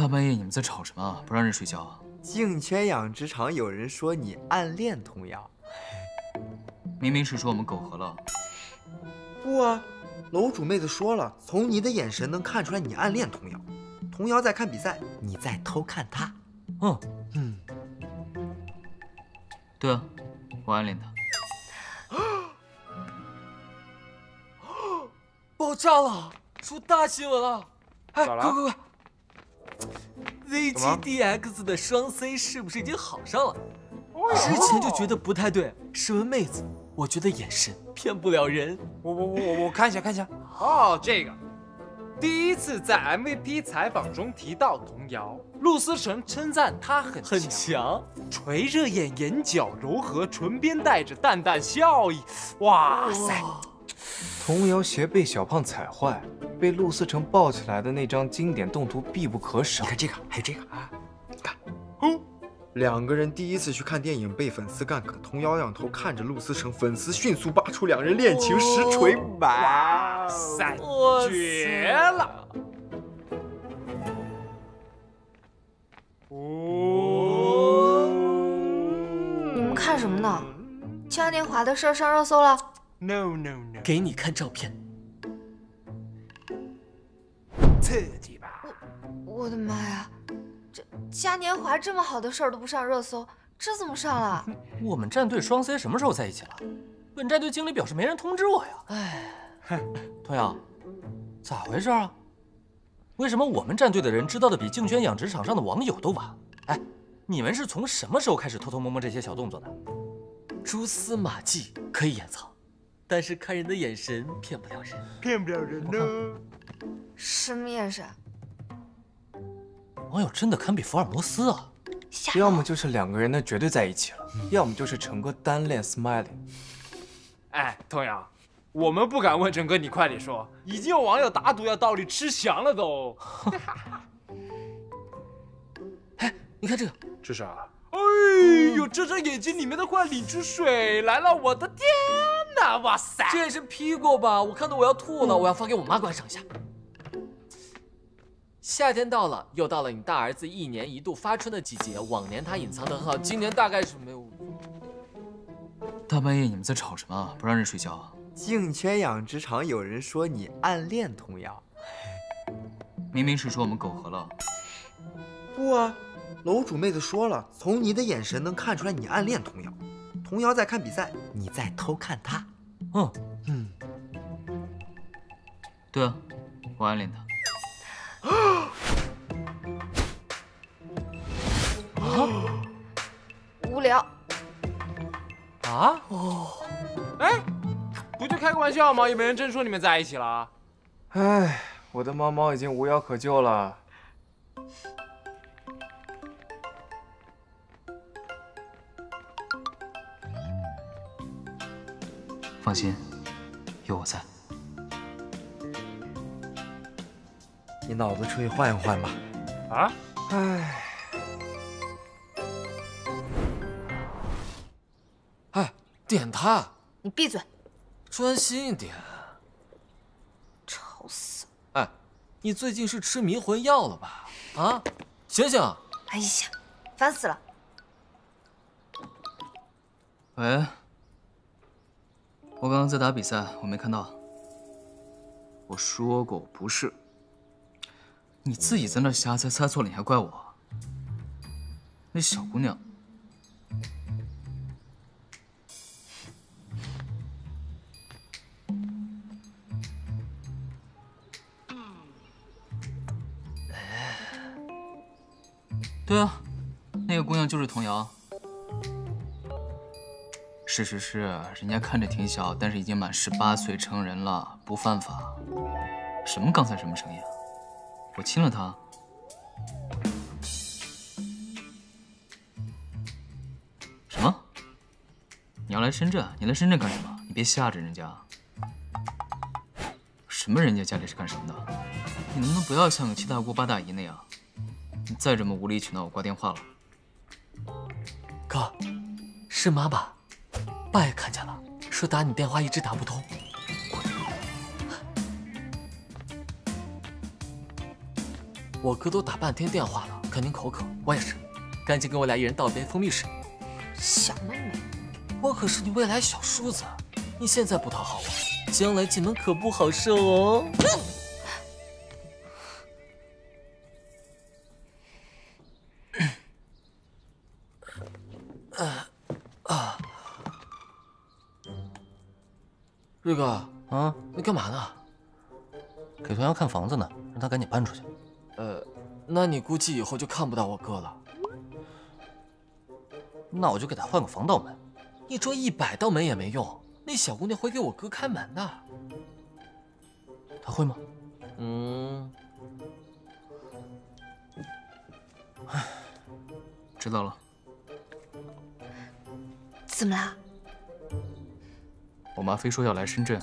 大半夜你们在吵什么啊？不让人睡觉啊？净圈养殖场有人说你暗恋童瑶，明明是说我们苟合了。不啊，楼主妹子说了，从你的眼神能看出来你暗恋童瑶。童瑶在看比赛，你在偷看她。对啊，我暗恋他。爆炸了，出大新闻了！哎，咋了快！VGDX 的双 C 是不是已经好上了？之前就觉得不太对，是问妹子，我觉得眼神骗不了人。我看一下。哦，这个，第一次在 MVP 采访中提到童瑶，陆思成称赞她很强，垂着眼，眼角柔和，唇边带着淡淡笑意。哇塞！童瑶鞋被小胖踩坏，被陆思成抱起来的那张经典动图必不可少。你看这个，还有这个啊，你看，两个人第一次去看电影被粉丝干渴，童瑶仰头看着陆思成，粉丝迅速扒出两人恋情实锤，哇塞，绝了！你们看什么呢？嘉年华的事儿上热搜了。No， 给你看照片，刺激吧？我的妈呀，这嘉年华这么好的事儿都不上热搜，这怎么上了？我们战队双 C 什么时候在一起了？本战队经理表示没人通知我呀。童瑶，咋回事啊？为什么我们战队的人知道的比竞圈养殖场上的网友都晚？哎，你们是从什么时候开始偷偷摸摸这些小动作的？蛛丝马迹可以掩藏，但是看人的眼神骗不了人。骗不了人呢。什么眼神？网友真的堪比福尔摩斯啊！要么就是两个人呢绝对在一起了，要么就是成哥单恋 Smiling。哎，童瑶，我们不敢问陈哥，你快点说，已经有网友打赌要到底吃翔了都。哎，你看这个，这啥？哎呦，这张眼睛里面的快淋出水来了！我的天哪，哇塞！这也是 P 过吧？我看得我要吐了，我要发给我妈观赏一下。夏天到了，又到了你大儿子1年1度发春的季节。往年他隐藏得很好，今年大概是没有。大半夜你们在吵什么啊？不让人睡觉啊？净圈养殖场有人说你暗恋童瑶，明明是说我们苟合了。不啊，楼主妹子说了，从你的眼神能看出来你暗恋童瑶。童瑶在看比赛，你在偷看她。对啊，我暗恋他。无聊。啊？哎，不就开个玩笑吗？有没有人真说你们在一起了？唉，我的猫猫已经无药可救了。放心，有我在。你脑子出去换一换吧。啊？唉，哎，点他，你闭嘴，专心一点。吵死了！哎，你最近是吃迷魂药了吧？啊，醒醒！哎呀，烦死了！喂，我刚刚在打比赛，我没看到。我说过不是。你自己在那瞎猜，猜错了你还怪我？那小姑娘，对啊，那个姑娘就是童瑶。是，人家看着挺小，但是已经满18岁成人了，不犯法。什么刚才什么声音啊？我亲了她。什么？你要来深圳？你来深圳干什么？你别吓着人家。什么人家家里是干什么的？你能不能不要像个七大姑八大姨那样？你再这么无理取闹，我挂电话了。哥，是妈吧？爸也看见了，说打你电话一直打不通。我哥都打半天电话了，肯定口渴，我也是，赶紧给我俩一人倒杯蜂蜜水。小妹妹，我可是你未来小叔子，你现在不讨好我，将来进门可不好受哦。瑞哥，啊，你干嘛呢？给童瑶看房子呢，让他赶紧搬出去。那你估计以后就看不到我哥了。那我就给他换个防盗门。你装100道门也没用，那小姑娘会给我哥开门的。她会吗？知道了。怎么啦？我妈非说要来深圳。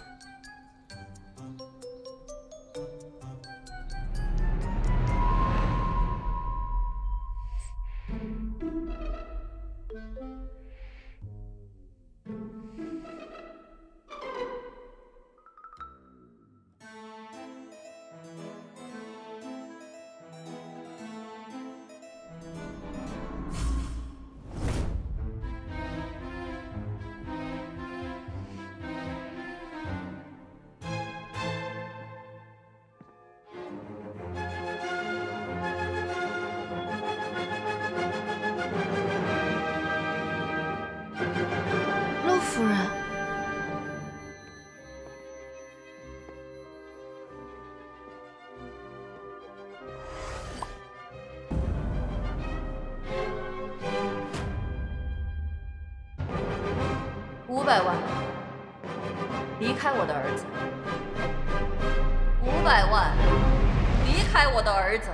陆夫人，500万，离开我的儿子。500万，离开我的儿子。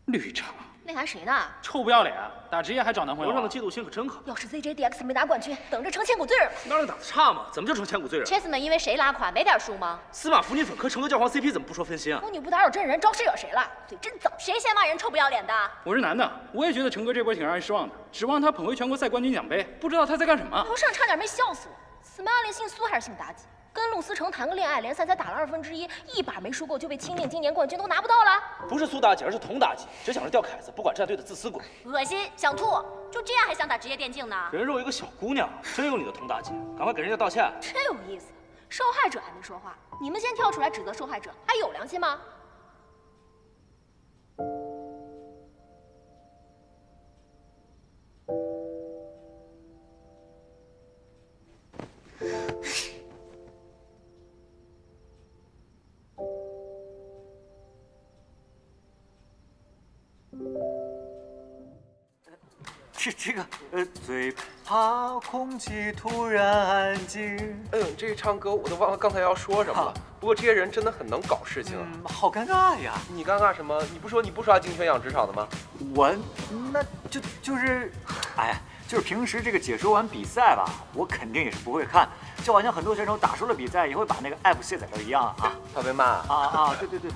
绿茶，内涵谁呢？臭不要脸，打职业还找男朋友？头上的嫉妒心可真好。要是 ZJDX 没拿冠军，等着成千古罪人。哪里打得差嘛？怎么就成千古罪人 ？Chessman 因为谁拉垮没点数吗？司马福尼粉磕成哥教皇 CP 怎么不说分心啊？妇女不打扰真人，招谁惹谁了？嘴真脏！谁先骂人臭不要脸的？我是男的，我也觉得成哥这波挺让人失望的，指望他捧回全国赛冠军奖杯，不知道他在干什么。楼上差点没笑死我。Smiling 姓苏还是姓妲己？跟陆思成谈个恋爱，联赛才打了1/2，一把没输过就被钦定今年冠军都拿不到了。不是苏妲己，而是佟妲己，只想着吊凯子，不管战队的自私鬼。恶心，想吐！就这样还想打职业电竞呢？人肉一个小姑娘，真有你的佟妲己，赶快给人家道歉。真有意思，受害者还没说话，你们先跳出来指责受害者，还有良心吗？这个最怕空气突然安静。哎呦，你这一唱歌我都忘了刚才要说什么了。不过这些人真的很能搞事情啊。好尴尬呀！你尴尬什么？你不说你不刷金泉养殖场的吗？那就是，哎呀，就是平时这个解说完比赛吧，我肯定也是不会看，就好像很多选手打输了比赛也会把那个 app 卸载掉一样啊。怕被骂对。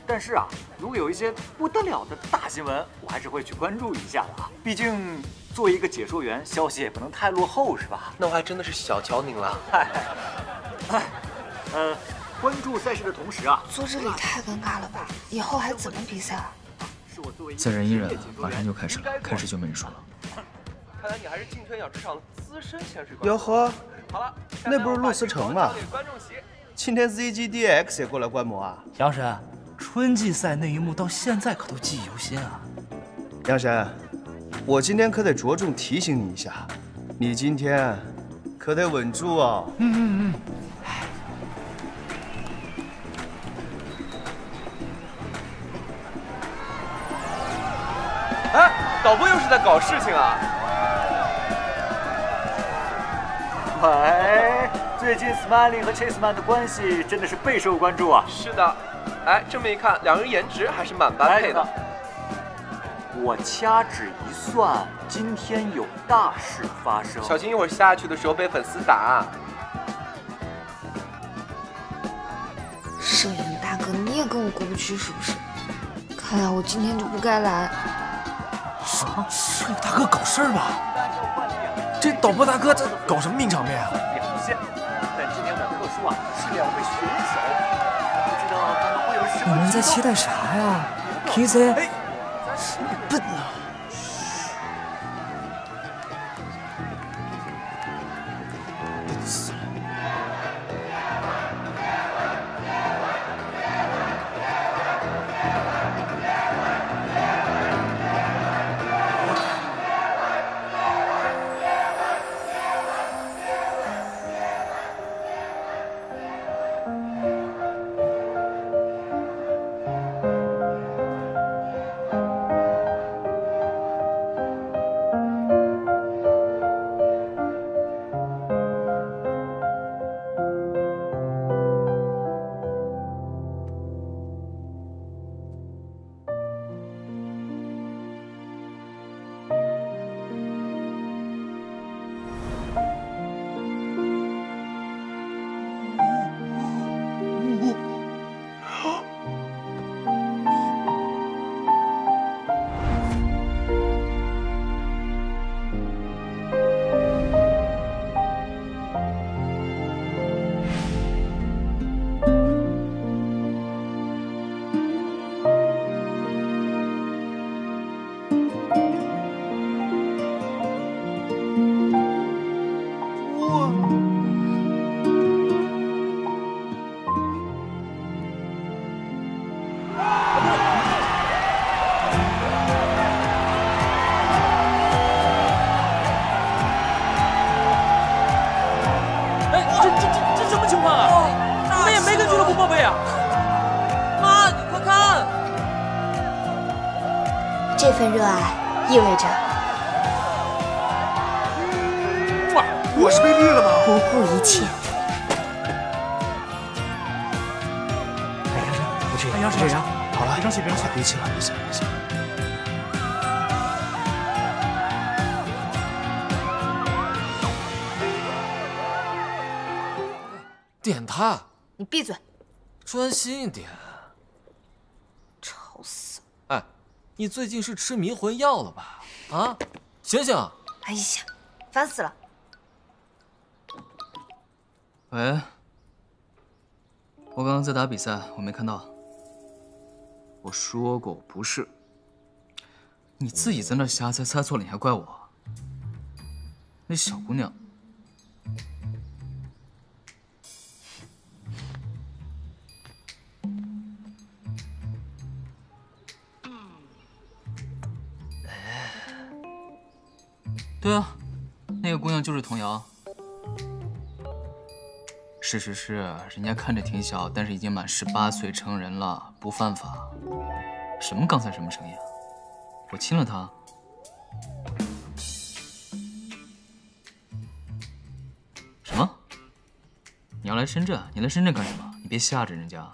但是啊，如果有一些不得了的大新闻，我还是会去关注一下的啊。毕竟作为一个解说员，消息也不能太落后，是吧？那我还真的是小瞧您了。关注赛事的同时啊，坐这里太尴尬了吧？以后还怎么比赛啊？再忍一忍，马上就开始了，开始就没人说了。看来你还是进圈养殖场的资深潜水官。哟呵，好了，那不是陆思成吗？今天 ZGDX 也过来观摩啊？杨神，春季赛那一幕到现在可都记忆犹新啊。杨神，我今天可得着重提醒你一下，你今天可得稳住哦。哎，导播又是在搞事情啊！喂，最近 Smiling 和 Chessman 的关系真的是备受关注啊。是的，哎，这么一看，两人颜值还是蛮般配的。我掐指一算，今天有大事发生。小心一会儿下去的时候被粉丝打。摄影大哥，你也跟我过不去是不是？看来我今天就不该来。什么？摄影大哥搞事儿吧？这导播大哥这搞什么名场面啊？表现，但是2位选手，不知道他们会有什么？你们在期待啥呀 ？KZ， 笨呐！笨死了！这份热爱意味着，我是被绿了吗？不顾一切。这张，好了，别生气，别气了，别气了。点他！你闭嘴，专心一点。吵死！哎，你最近是吃迷魂药了吧？啊，醒醒！哎呀，烦死了！喂，我刚刚在打比赛，我没看到。我说过我不是，你自己在那瞎猜，猜错了你还怪我。那小姑娘，对啊，那个姑娘就是童瑶。是，人家看着挺小，但是已经满18岁成人了，不犯法。什么刚才什么声音啊？我亲了她。什么？你要来深圳？你来深圳干什么？你别吓着人家。